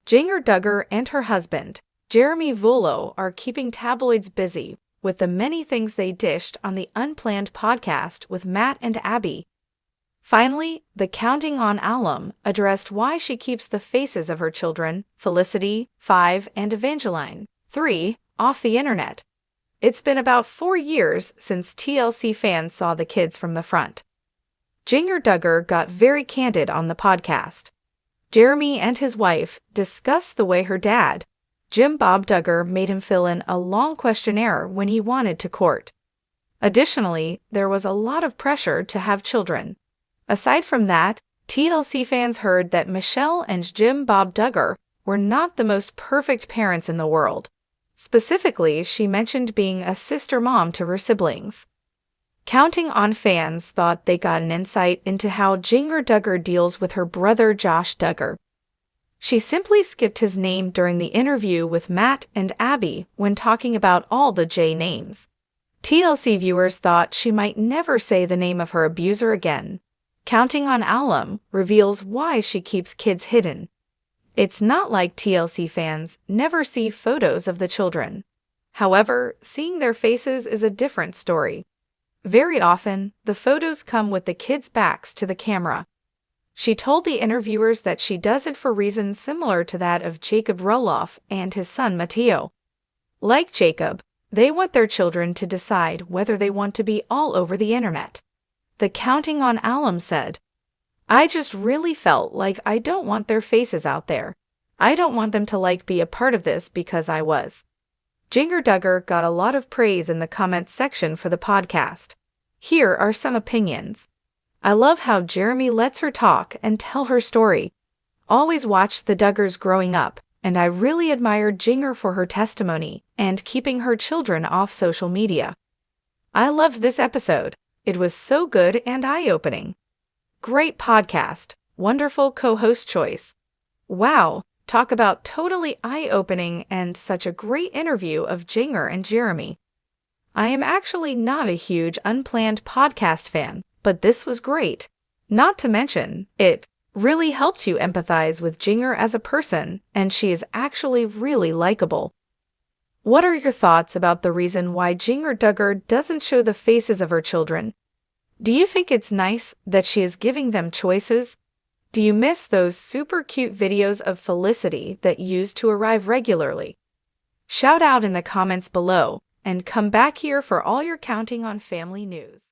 Jinger Duggar and her husband, Jeremy Vullo, are keeping tabloids busy with the many things they dished on the Unplanned podcast with Matt and Abby. Finally, the Counting on alum addressed why she keeps the faces of her children, Felicity, 5, and Evangeline, 3, off the internet. It's been about 4 years since TLC fans saw the kids from the front. Jinger Duggar got very candid on the podcast. Jeremy and his wife discussed the way her dad, Jim Bob Duggar, made him fill in a long questionnaire when he wanted to court. Additionally, there was a lot of pressure to have children. Aside from that, TLC fans heard that Michelle and Jim Bob Duggar were not the most perfect parents in the world. Specifically, she mentioned being a sister mom to her siblings. Counting on fans thought they got an insight into how Jinger Duggar deals with her brother Josh Duggar. She simply skipped his name during the interview with Matt and Abby when talking about all the J names. TLC viewers thought she might never say the name of her abuser again. Counting on alum reveals why she keeps kids hidden. It's not like TLC fans never see photos of the children. However, seeing their faces is a different story. Very often, the photos come with the kids' backs to the camera. She told the interviewers that she does it for reasons similar to that of Jacob Roloff and his son Matteo. Like Jacob, they want their children to decide whether they want to be all over the internet. The Counting on alum said, "I just really felt like I don't want their faces out there. I don't want them to be a part of this because I was." Jinger Duggar got a lot of praise in the comments section for the podcast. Here are some opinions. I love how Jeremy lets her talk and tell her story. Always watched the Duggars growing up, and I really admired Jinger for her testimony and keeping her children off social media. I loved this episode. It was so good and eye-opening. Great podcast. Wonderful co-host choice. Wow. Talk about totally eye-opening and such a great interview of Jinger and Jeremy. I am actually not a huge Unplanned podcast fan, but this was great. Not to mention, it really helped you empathize with Jinger as a person, and she is actually really likable. What are your thoughts about the reason why Jinger Duggar doesn't show the faces of her children? Do you think it's nice that she is giving them choices? Do you miss those super cute videos of Felicity that used to arrive regularly? Shout out in the comments below and come back here for all your Counting on family news.